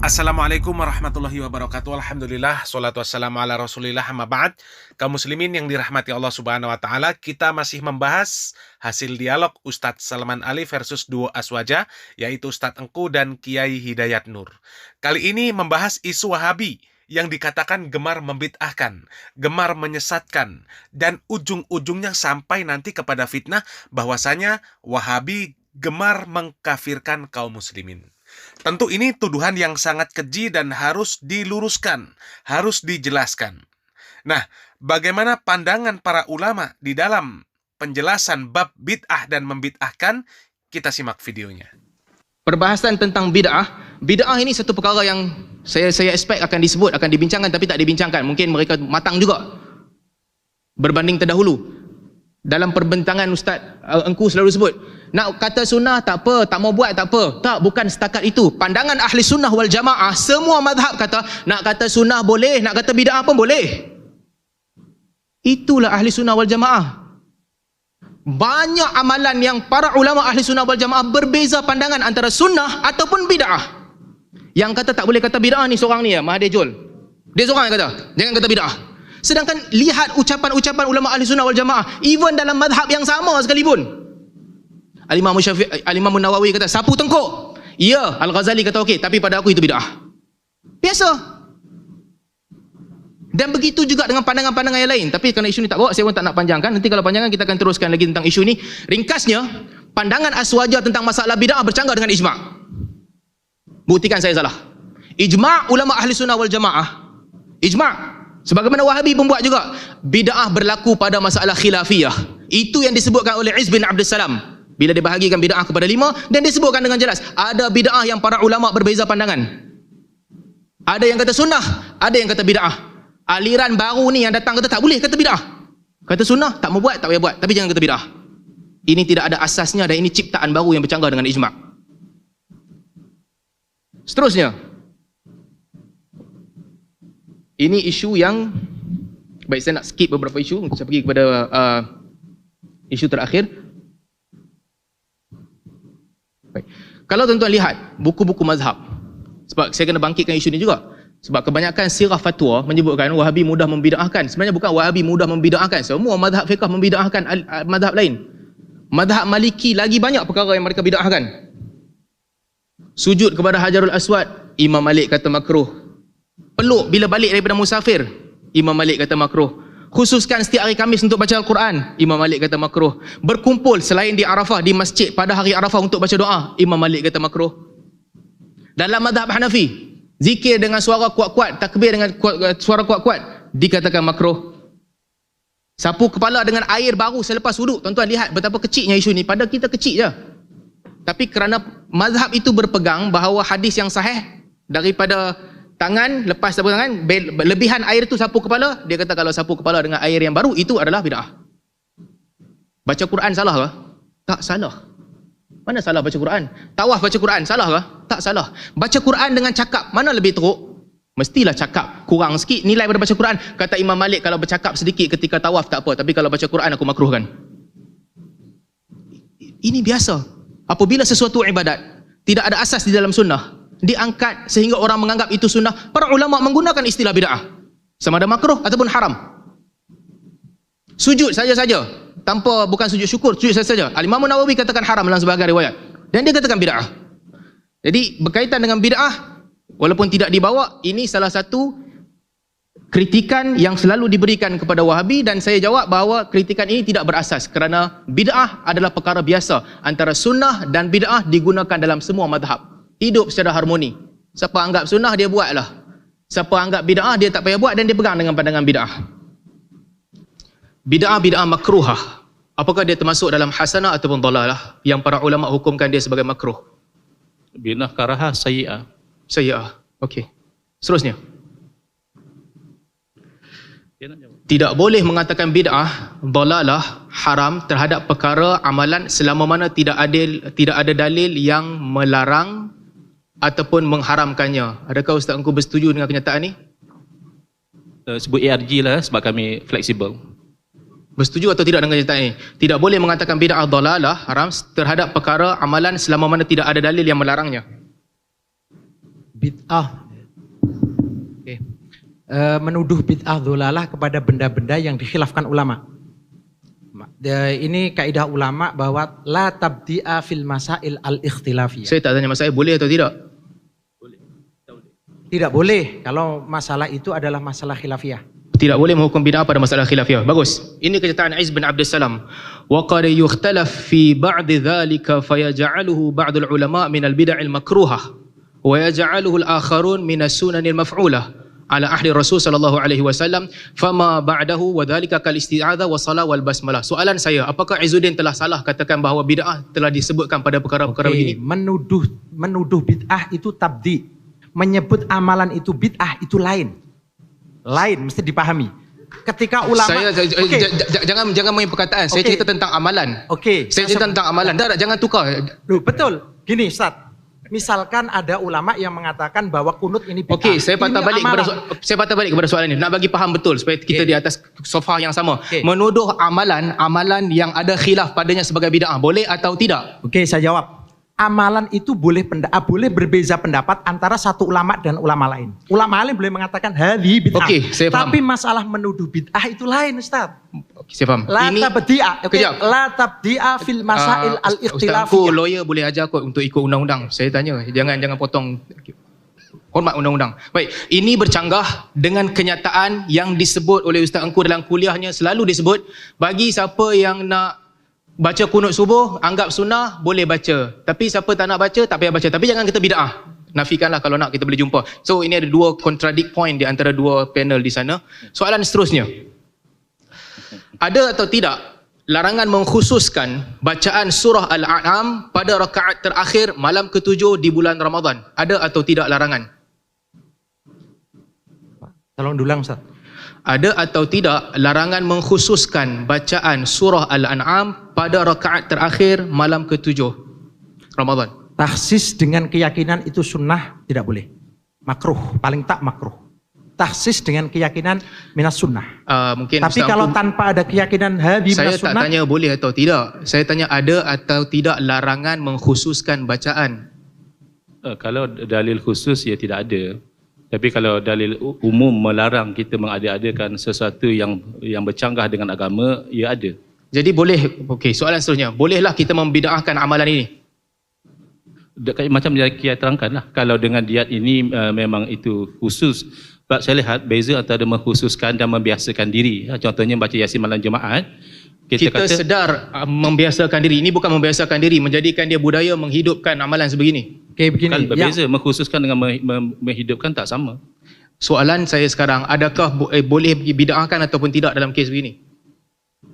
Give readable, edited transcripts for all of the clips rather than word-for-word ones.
Assalamualaikum warahmatullahi wabarakatuh. Alhamdulillah, salatu wassalamu ala rasulillah, amma ba'd. Kaum muslimin yang dirahmati Allah subhanahu wa ta'ala, kita masih membahas hasil dialog Ustadz Salman Ali versus duo Aswaja, yaitu Ustadz Engku dan Kiai Hidayat Nur. Kali ini membahas isu Wahabi yang dikatakan gemar membid'ahkan, gemar menyesatkan, dan ujung-ujungnya sampai nanti kepada fitnah bahwasanya Wahabi gemar mengkafirkan kaum muslimin. Tentu ini tuduhan yang sangat keji dan harus diluruskan, harus dijelaskan. Nah, bagaimana pandangan para ulama di dalam penjelasan bab bid'ah dan membid'ahkan? Kita simak videonya. Perbahasan tentang bid'ah. Bid'ah ini satu perkara yang saya expect akan disebut, akan dibincangkan, tapi tak dibincangkan. Mungkin mereka matang juga berbanding terdahulu. Dalam perbincangan Ustaz Engku selalu sebut, nak kata sunnah tak apa, tak mau buat tak apa. Tak, bukan setakat itu. Pandangan ahli sunnah wal jamaah, semua mazhab kata nak kata sunnah boleh, nak kata bid'ah pun boleh. Itulah ahli sunnah wal jamaah. Banyak amalan yang para ulama ahli sunnah wal jamaah berbeza pandangan antara sunnah ataupun bid'ah. Yang kata tak boleh kata bid'ah ni seorang ni ya, Mahathir Jol. Dia seorang yang kata jangan kata bid'ah. Sedangkan lihat ucapan-ucapan ulama ahli sunnah wal jamaah, even dalam mazhab yang sama sekalipun. Al-Imam Syafi'i, Al-Imam Nawawi kata sapu tengkuk. Ya, Al-Ghazali kata okey, tapi pada aku itu bid'ah. Biasa. Dan begitu juga dengan pandangan-pandangan yang lain. Tapi kerana isu ni tak bawa, saya pun tak nak panjangkan. Nanti kalau panjangkan kita akan teruskan lagi tentang isu ni. Ringkasnya, pandangan Aswaja tentang masalah bid'ah bercanggah dengan ijma'. Buktikan saya salah. Ijma' ulama ahli sunnah wal jamaah. Ijma'. Sebagaimana Wahabi pun buat juga. Bid'ah berlaku pada masalah khilafiyah. Itu yang disebutkan oleh Izz bin Abdul Salam. Bila dia bahagikan bid'ah kepada 5, dan disebutkan dengan jelas. Ada bid'ah yang para ulama berbeza pandangan. Ada yang kata sunnah, ada yang kata bid'ah. Aliran baru ni yang datang kata tak boleh kata bid'ah. Kata sunnah, tak mau buat, tak payah buat. Tapi jangan kata bid'ah. Ini tidak ada asasnya dan ini ciptaan baru yang bercanggah dengan ijma'. Seterusnya. Ini isu yang, baik saya nak skip beberapa isu, saya pergi kepada isu terakhir. Baik. Kalau tuan-tuan lihat buku-buku mazhab, sebab saya kena bangkitkan isu ni juga, sebab kebanyakan sirah fatwa menyebutkan Wahabi mudah membid'ahkan. Sebenarnya bukan Wahabi mudah membid'ahkan, semua mazhab fiqh membid'ahkan mazhab lain. Mazhab Maliki lagi banyak perkara yang mereka bid'ahkan. Sujud kepada Hajarul Aswad, Imam Malik kata makruh. Peluk bila balik daripada musafir, Imam Malik kata makruh. Khususkan setiap hari Khamis untuk baca Al-Quran, Imam Malik kata makruh. Berkumpul selain di Arafah, di masjid pada hari Arafah untuk baca doa, Imam Malik kata makruh. Dalam mazhab Hanafi, zikir dengan suara kuat-kuat, takbir dengan suara kuat-kuat, dikatakan makruh. Sapu kepala dengan air baru selepas wuduk. Tuan-tuan lihat betapa kecilnya isu ni. Pada kita kecil je. Tapi kerana mazhab itu berpegang bahawa hadis yang sahih daripada tangan, lepas sapu tangan, lebihan air tu sapu kepala, dia kata kalau sapu kepala dengan air yang baru, itu adalah bid'ah. Baca Quran salah ke? Tak salah. Mana salah baca Quran? Tawaf baca Quran salah ke? Tak salah. Baca Quran dengan cakap, mana lebih teruk? Mestilah cakap kurang sikit nilai pada baca Quran. Kata Imam Malik, kalau bercakap sedikit ketika tawaf tak apa, tapi kalau baca Quran aku makruhkan. Ini biasa. Apabila sesuatu ibadat tidak ada asas di dalam sunnah, diangkat sehingga orang menganggap itu sunnah, para ulama menggunakan istilah bid'ah, sama ada makruh ataupun haram. Sujud saja-saja, tanpa, bukan sujud syukur, sujud saja-saja, Al-Imam Nawawi katakan haram dalam sebahagian riwayat, dan dia katakan bid'ah. Jadi berkaitan dengan bid'ah, walaupun tidak dibawa, ini salah satu kritikan yang selalu diberikan kepada Wahabi, dan saya jawab bahawa kritikan ini tidak berasas, kerana bid'ah adalah perkara biasa. Antara sunnah dan bid'ah digunakan dalam semua mazhab. Hidup secara harmoni. Siapa anggap sunnah, dia buatlah. Siapa anggap bid'ah, dia tak payah buat, dan dia pegang dengan pandangan bid'ah. Bid'ah makruhah, apakah dia termasuk dalam hasanah ataupun dalalah yang para ulama hukumkan dia sebagai makruh? Bid'ah karahah sayyi'ah. Sayyi'ah. Okey. Seterusnya. Tidak boleh mengatakan bid'ah, dalalah, haram terhadap perkara amalan selama mana tidak ada dalil yang melarang ataupun mengharamkannya. Adakah Ustaz Engku bersetuju dengan kenyataan ni? Sebut ARG lah sebab kami fleksibel. Bersetuju atau tidak dengan kenyataan ini? Tidak boleh mengatakan bid'ah dalalah, haram terhadap perkara amalan selama mana tidak ada dalil yang melarangnya. bid'ah. Oke. Menuduh bid'ah dholalah kepada benda-benda yang dikhilafkan ulama. Ini kaidah ulama bahwa la tabdi'a fil masail al-ikhtilafiyah. Saya tak tanya masalah boleh atau tidak. Tidak boleh kalau masalah itu adalah masalah khilafiyah. Tidak boleh menghukum bid'ah pada masalah khilafiyah. Bagus. Ini kenyataan Izz bin Abdul Salam. Wa qad yukhtalaf fi ba'd dhalika fayaj'aluhu ba'd al-ulama' min al-bid'ah al-makruhah wa yaj'aluhu al-akharun min as-sunan al-maf'ulah ala ahli Rasul sallallahu alaihi wasallam fama ba'dahu wa dhalika kal isti'adzah wa salah wal basmalah. Soalan saya, apakah Izzuddin telah salah katakan bahawa bid'ah telah disebutkan pada perkara-perkara begini? Menuduh bid'ah itu tabdi. Menyebut amalan itu bid'ah itu lain. Lain mesti dipahami. Ketika ulama jangan main perkataan. Saya cerita tentang amalan. Saya cerita tentang amalan. Jangan tukar. Loh, betul. Gini, Ustaz. Misalkan ada ulama yang mengatakan bahwa kunut ini bid'ah. Saya patah balik kepada soalan ini. Nak bagi faham betul supaya kita di atas sofa yang sama. Menuduh amalan yang ada khilaf padanya sebagai bid'ah boleh atau tidak? Saya jawab. Amalan itu boleh berbeza pendapat antara satu ulama dan ulama lain. Ulama lain boleh mengatakan hadhi bid'ah. Saya faham. Tapi masalah menuduh bid'ah itu lain, Ustaz. Saya faham. La tabdi'a fil masail al-ikhtilafiyah. Ustaz, lawyer boleh ajar kot untuk ikut undang-undang. Saya tanya, jangan potong. Hormat undang-undang. Baik, ini bercanggah dengan kenyataan yang disebut oleh Ustaz Engku dalam kuliahnya, selalu disebut bagi siapa yang nak baca kunut subuh, anggap sunnah, boleh baca. Tapi siapa tak nak baca, tak payah baca. Tapi jangan kita bid'ah. Nafikanlah kalau nak, kita boleh jumpa. So ini ada dua contradict point di antara dua panel di sana. Soalan seterusnya. Ada atau tidak larangan mengkhususkan bacaan surah Al-An'am pada rakaat terakhir malam ke-7 di bulan Ramadan? Ada atau tidak larangan? Tolong dulang, Ustaz. Ada atau tidak larangan mengkhususkan bacaan surah Al-An'am pada rakaat terakhir malam ke-7 Ramadan? Takhsis dengan keyakinan itu sunnah tidak boleh. Makruh, paling tak makruh. Takhsis dengan keyakinan minas sunnah. Mungkin tapi kalau tanpa ada keyakinan hadhi minas sunnah. Saya tak tanya boleh atau tidak. Saya tanya ada atau tidak larangan mengkhususkan bacaan. Kalau dalil khusus ya tidak ada. Tapi kalau dalil umum melarang kita mengada-adakan sesuatu yang bercanggah dengan agama, ia ada. Jadi boleh, soalan seterusnya. Bolehlah kita membid'ahkan amalan ini? Macam yang Kiai terangkan lah. Kalau dengan diat ini memang itu khusus. Sebab saya lihat beza antara mengkhususkan dan membiasakan diri. Contohnya baca Yasin malam Jumaat. Kita kata, sedar membiasakan diri. Ini bukan membiasakan diri, menjadikan dia budaya menghidupkan amalan sebegini. Begini. Kan berbeza, mengkhususkan dengan menghidupkan tak sama. Soalan saya sekarang, adakah boleh bid'ahkan ataupun tidak dalam kes begini?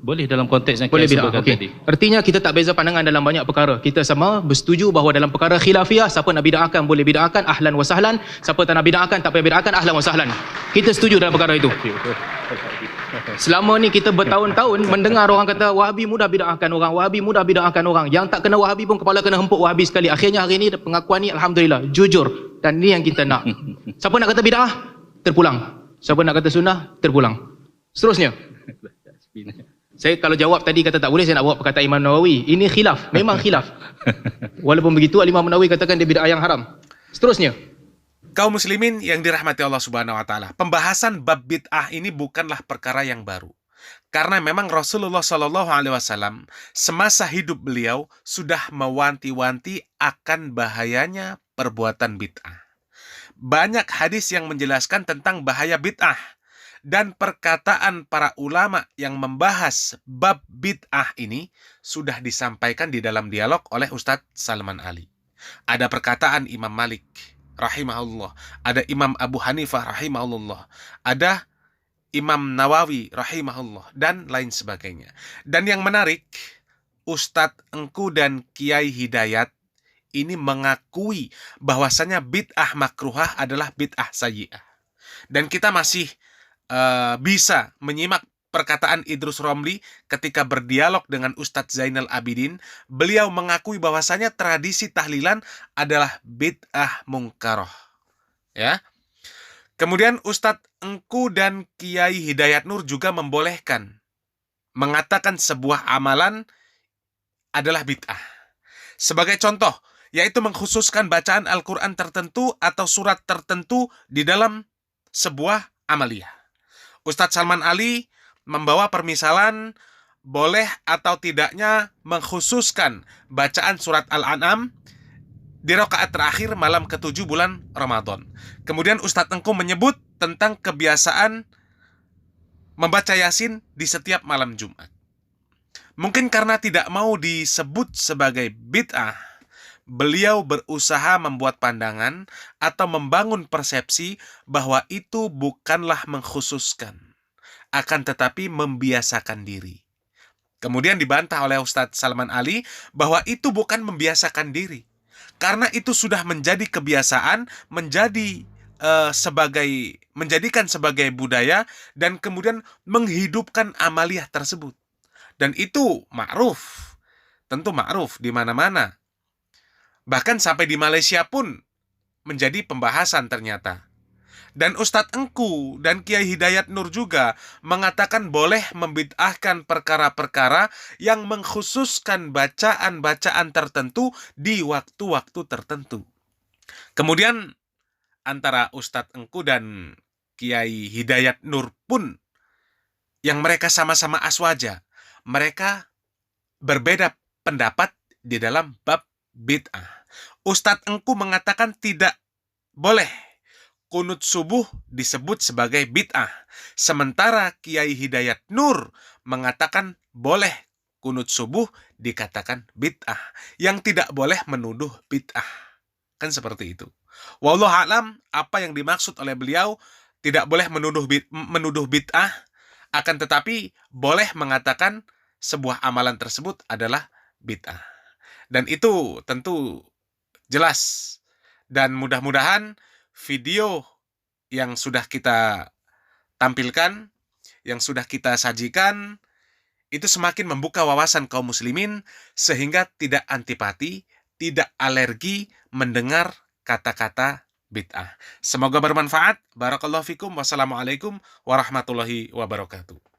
Boleh dalam konteks yang boleh kita sebutkan tadi. Artinya kita tak beza pandangan dalam banyak perkara. Kita sama bersetuju bahawa dalam perkara khilafiyah, siapa nak bid'ahkan boleh bid'ahkan, ahlan wa sahlan. Siapa tak nak bid'ahkan, tak payah bid'ahkan, ahlan wa sahlan. Kita setuju dalam perkara itu. Selama ni kita bertahun-tahun mendengar orang kata Wahabi mudah bid'ahkan orang, Wahabi mudah bid'ahkan orang. Yang tak kena Wahabi pun kepala kena hempuk Wahabi sekali. Akhirnya hari ni pengakuan ni alhamdulillah jujur, dan ni yang kita nak. Siapa nak kata bid'ah, terpulang. Siapa nak kata sunnah, terpulang. Seterusnya. Saya kalau jawab tadi kata tak boleh, saya nak bawa perkataan Imam Nawawi. Ini khilaf, memang khilaf. Walaupun begitu Imam Nawawi katakan dia bid'ah yang haram. Seterusnya. Kaum muslimin yang dirahmati Allah Subhanahu wa taala, pembahasan bab bid'ah ini bukanlah perkara yang baru. Karena memang Rasulullah Shallallahu alaihi wasallam semasa hidup beliau sudah mewanti-wanti akan bahayanya perbuatan bid'ah. Banyak hadis yang menjelaskan tentang bahaya bid'ah, dan perkataan para ulama yang membahas bab bid'ah ini sudah disampaikan di dalam dialog oleh Ustadz Salman Ali. Ada perkataan Imam Malik rahimahullah, ada Imam Abu Hanifah rahimahullah, ada Imam Nawawi rahimahullah, dan lain sebagainya. Dan yang menarik, Ustadz Engku dan Kiai Hidayat ini mengakui bahwasanya bid'ah makruhah adalah bid'ah sayyi'ah. Dan kita masih bisa menyimak perkataan Idrus Romli ketika berdialog dengan Ustadz Zainal Abidin. Beliau mengakui bahwasanya tradisi tahlilan adalah bid'ah mungkaroh. Ya. Kemudian Ustadz Engku dan Kiai Hidayat Nur juga membolehkan, mengatakan sebuah amalan adalah bid'ah. Sebagai contoh, yaitu mengkhususkan bacaan Al-Quran tertentu atau surat tertentu di dalam sebuah amaliyah. Ustadz Salman Ali membawa permisalan boleh atau tidaknya mengkhususkan bacaan surat Al-An'am di rakaat terakhir malam ke-7 bulan Ramadan. Kemudian Ustadz Engku menyebut tentang kebiasaan membaca Yasin di setiap malam Jumat. Mungkin karena tidak mau disebut sebagai bid'ah, beliau berusaha membuat pandangan atau membangun persepsi bahwa itu bukanlah mengkhususkan, akan tetapi membiasakan diri. Kemudian dibantah oleh Ustadz Salman Ali bahwa itu bukan membiasakan diri, karena itu sudah menjadi kebiasaan, menjadikan sebagai budaya, dan kemudian menghidupkan amaliyah tersebut. Dan itu ma'ruf, tentu ma'ruf di mana-mana. Bahkan sampai di Malaysia pun menjadi pembahasan ternyata. Dan Ustadz Engku dan Kiai Hidayat Nur juga mengatakan boleh membid'ahkan perkara-perkara yang mengkhususkan bacaan-bacaan tertentu di waktu-waktu tertentu. Kemudian antara Ustadz Engku dan Kiai Hidayat Nur pun yang mereka sama-sama aswaja, mereka berbeda pendapat di dalam bab bid'ah. Ustadz Engku mengatakan tidak boleh kunut subuh disebut sebagai bid'ah. Sementara Kiai Hidayat Nur mengatakan boleh kunut subuh dikatakan bid'ah. Yang tidak boleh menuduh bid'ah. Kan seperti itu. Wallahu a'lam, apa yang dimaksud oleh beliau tidak boleh menuduh bid'ah, akan tetapi boleh mengatakan sebuah amalan tersebut adalah bid'ah. Dan itu tentu jelas. Dan mudah-mudahan video yang sudah kita tampilkan, yang sudah kita sajikan, itu semakin membuka wawasan kaum muslimin sehingga tidak antipati, tidak alergi mendengar kata-kata bid'ah. Semoga bermanfaat. Barakallahu fikum. Wassalamualaikum warahmatullahi wabarakatuh.